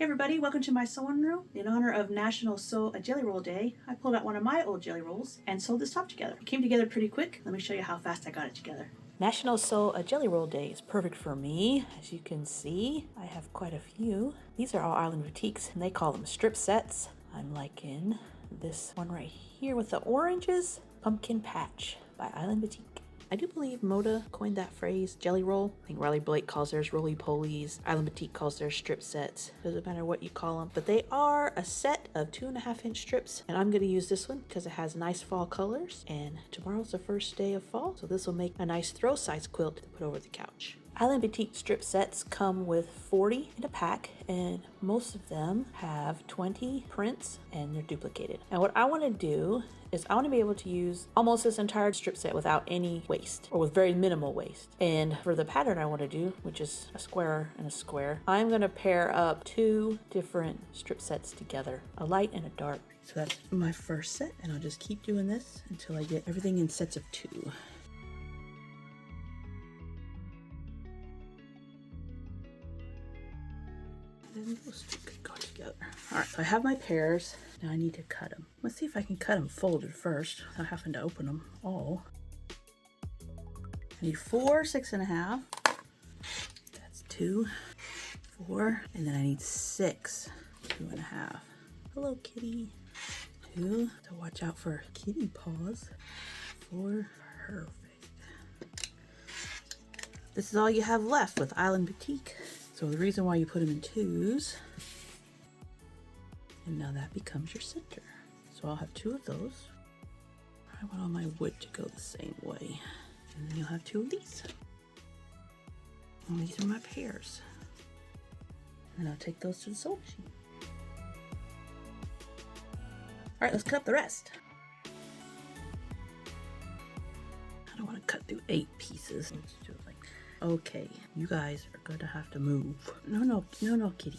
everybody, welcome to my sewing room. In honor of National Sew a Jelly Roll Day, I pulled out one of my old jelly rolls and sewed this top together. It came together pretty quick. Let me show you how fast I got it together. National Sew a Jelly Roll Day is perfect for me. As you can see, I have quite a few. These are all Island Boutiques and they call them strip sets. I'm liking this one right here with the oranges, Pumpkin Patch by Island Boutique. I do believe Moda coined that phrase, jelly roll. I think Riley Blake calls theirs roly-polies. Island Boutique calls theirs strip sets. Doesn't matter what you call them, but they are a set of 2.5-inch strips. And I'm gonna use this one because it has nice fall colors. And tomorrow's the first day of fall, so this will make a nice throw size quilt to put over the couch. Island Boutique strip sets come with 40 in a pack, and most of them have 20 prints and they're duplicated. Now what I want to do is I want to be able to use almost this entire strip set without any waste, or with very minimal waste. And for the pattern I want to do, which is a square and a square, I'm going to pair up 2 different strip sets together, a light and a dark. So that's my first set, and I'll just keep doing this until I get everything in sets of 2. And those 2 could go together. All right, so I have my pairs. Now I need to cut them. Let's see if I can cut them folded first without having to open them all. I need 4 6.5. That's 2, 4, and then I need 6 2.5. Hello, kitty. 2. So watch out for kitty paws. 4. Perfect. This is all you have left with Island Boutique. So the reason why you put them in 2s, and now that becomes your center. So I'll have 2 of those. I want all my wood to go the same way. And then you'll have 2 of these. And these are my pairs. And I'll take those to the sewing machine. All right, let's cut up the rest. I don't want to cut through 8 pieces. Let's do it like, okay, you guys are gonna have to move. No, kitty.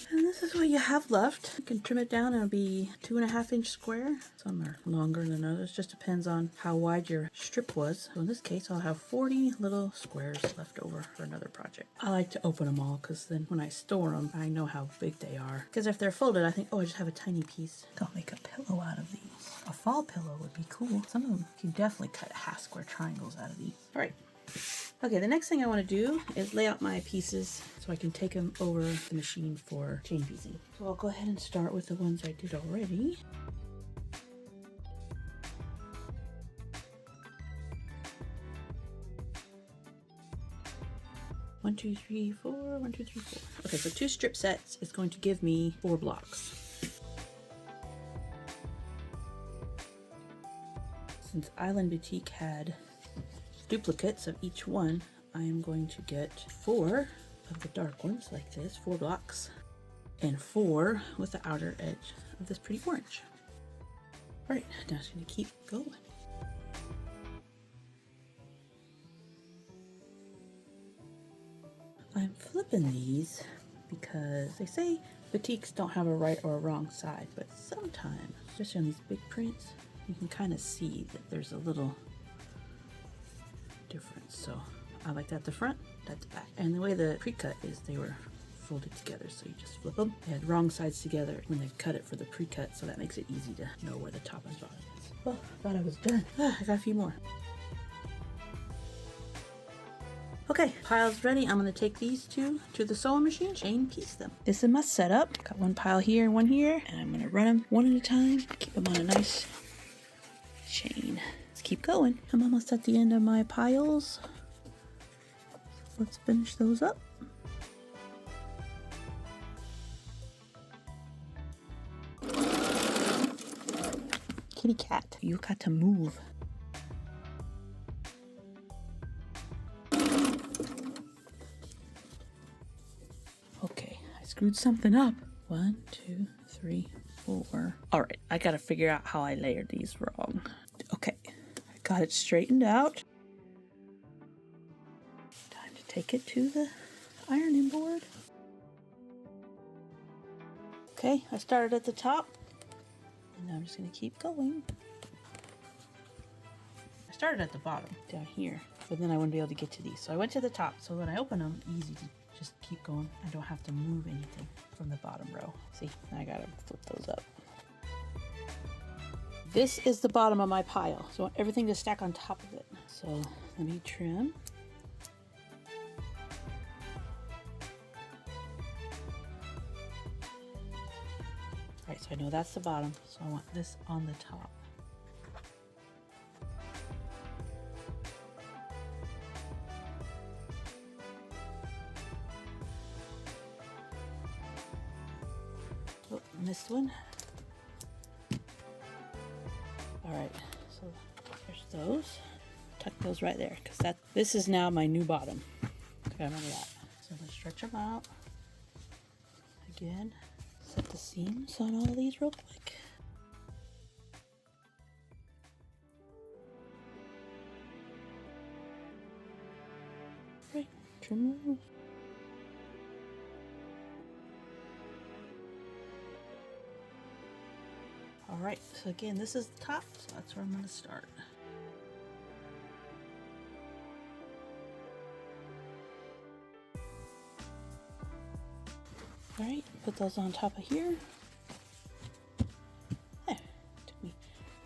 And this is what you have left. You can trim it down and it'll be 2.5-inch square. Some are longer than others, just depends on how wide your strip was. So in this case, I'll have 40 little squares left over for another project. I like to open them all because then when I store them, I know how big they are. Because if they're folded, I think, oh, I just have a tiny piece. I'll make a pillow out of these. A fall pillow would be cool. Some of them, you can definitely cut half square triangles out of these. All right. Okay, the next thing I want to do is lay out my pieces so I can take them over the machine for chain piecing. So I'll go ahead and start with the ones I did already. One, two, three, four. 1, 2, 3, 4. Okay, so 2 strip sets is going to give me 4 blocks. Since Island Boutique had duplicates of each one, I am going to get 4 of the dark ones like this, 4 blocks, and 4 with the outer edge of this pretty orange. All right, now I'm just going to keep going. I'm flipping these because they say boutiques don't have a right or a wrong side, but sometimes, especially on these big prints, you can kind of see that there's a little difference. So I like that the front, that's the back. And the way the pre-cut is, they were folded together, so you just flip them. They had wrong sides together when they cut it for the pre-cut, so that makes it easy to know where the top and bottom is. Well, I thought I was done. I got a few more. Okay, pile's ready. I'm gonna take these 2 to the sewing machine, chain piece them. This is my setup. Got 1 pile here and 1 here, and I'm gonna run them one at a time, keep them on a nice chain. Let's keep going. I'm almost at the end of my piles. Let's finish those up. Kitty cat, you got to move. Okay, I screwed something up. 1, 2, 3, 4. All right, I gotta figure out how I layered these wrong. Okay, I got Got it straightened out. Time to take it to the ironing board. Okay, I started at the top, and now I'm just going to keep going. I started at the bottom, down here, but then I wouldn't be able to get to these. So I went to the top, so when I open them, easy to just keep going. I don't have to move anything from the bottom row. See, now I got to flip those up. This is the bottom of my pile, so I want everything to stack on top of it. So let me trim. All right, so I know that's the bottom, so I want this on the top. Oh, missed one. All right, so there's those. Tuck those right there, because this is now my new bottom. Okay, remember that. So I'm gonna stretch them out. Again, set the seams on all these real quick. Right, trim those. All right, so again, this is the top, so that's where I'm gonna start. All right, put those on top of here. There, took me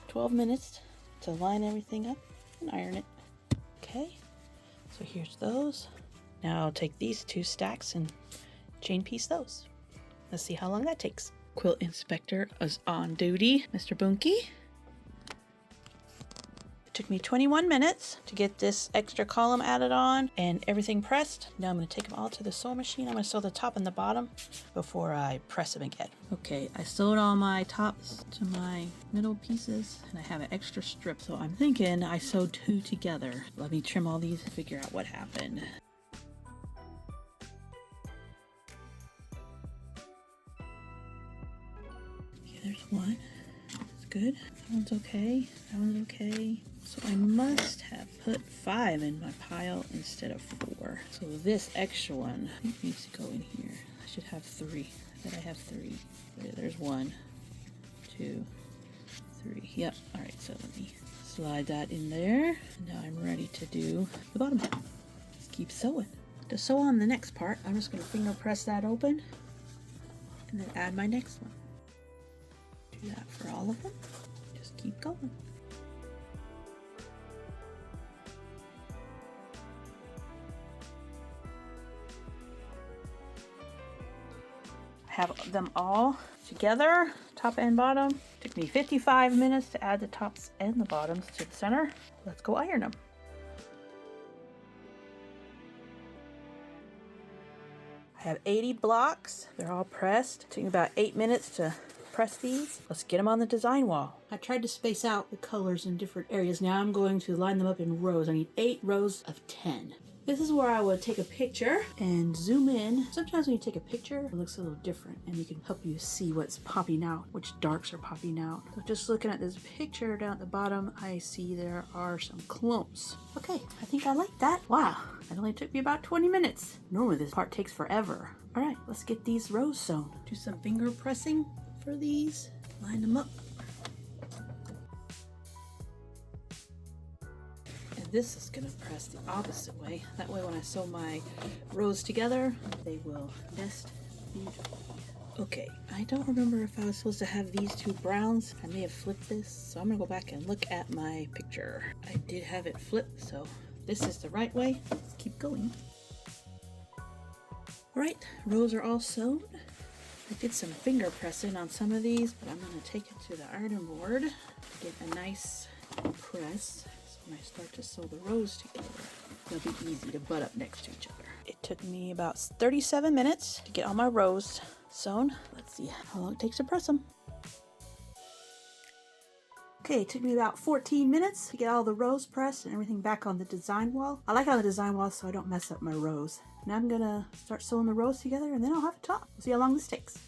12 minutes to line everything up and iron it. Okay, so here's those. Now I'll take these 2 stacks and chain piece those. Let's see how long that takes. Quilt inspector is on duty, Mr. Bunky. It took me 21 minutes to get this extra column added on and everything pressed. Now I'm going to take them all to the sewing machine. I'm going to sew the top and the bottom before I press them again. Okay, I sewed all my tops to my middle pieces and I have an extra strip. So I'm thinking I sewed 2 together. Let me trim all these and figure out what happened. There's one. That's good. That one's okay. That one's okay. So I must have put 5 in my pile instead of 4. So this extra one I think needs to go in here. I should have 3. I bet I have 3. There's 1, 2, 3. Yep. All right. So let me slide that in there. Now I'm ready to do the bottom. Just keep sewing. To sew on the next part, I'm just going to finger press that open and then add my next one. Do that for all of them. Just keep going. I have them all together, top and bottom. Took me 55 minutes to add the tops and the bottoms to the center. Let's go iron them. I have 80 blocks. They're all pressed. It took me about 8 minutes to press these. Let's get them on the design wall. I tried to space out the colors in different areas. Now I'm going to line them up in rows. I need 8 rows of 10. This is where I would take a picture and zoom in. Sometimes when you take a picture, it looks a little different and you can help you see what's popping out, which darks are popping out. So just looking at this picture down at the bottom, I see there are some clumps. Okay, I think I like that. Wow, it only took me about 20 minutes. Normally this part takes forever. All right, let's get these rows sewn. Do some finger pressing for these, line them up. And this is gonna press the opposite way. That way when I sew my rows together, they will nest beautifully. Okay, I don't remember if I was supposed to have these 2 browns. I may have flipped this, so I'm gonna go back and look at my picture. I did have it flipped, so this is the right way. Let's keep going. All right, rows are all sewn. I did some finger pressing on some of these, but I'm going to take it to the ironing board, get a nice press. So when I start to sew the rows together, they'll be easy to butt up next to each other. It took me about 37 minutes to get all my rows sewn. Let's see how long it takes to press them. Okay, it took me about 14 minutes to get all the rows pressed and everything back on the design wall. I like it on the design wall so I don't mess up my rows. Now I'm gonna start sewing the rows together and then I'll have a top. We'll see how long this takes.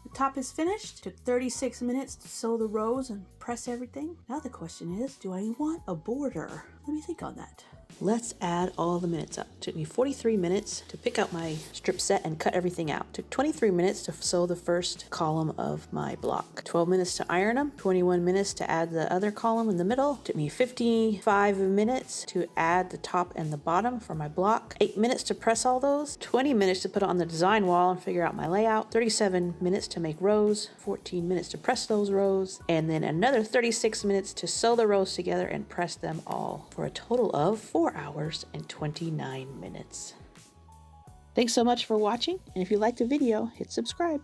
It Top is finished. Took 36 minutes to sew the rows and press everything. Now the question is, do I want a border? Let me think on that. Let's add all the minutes up. It took me 43 minutes to pick out my strip set and cut everything out. It took 23 minutes to sew the first column of my block. 12 minutes to iron them. 21 minutes to add the other column in the middle. It took me 55 minutes to add the top and the bottom for my block. 8 minutes to press all those. 20 minutes to put it on the design wall and figure out my layout. 37 minutes to make rows. 14 minutes to press those rows. And then another 36 minutes to sew the rows together and press them all for a total of 4 hours and 29 minutes. Thanks so much for watching, and if you liked the video, hit subscribe.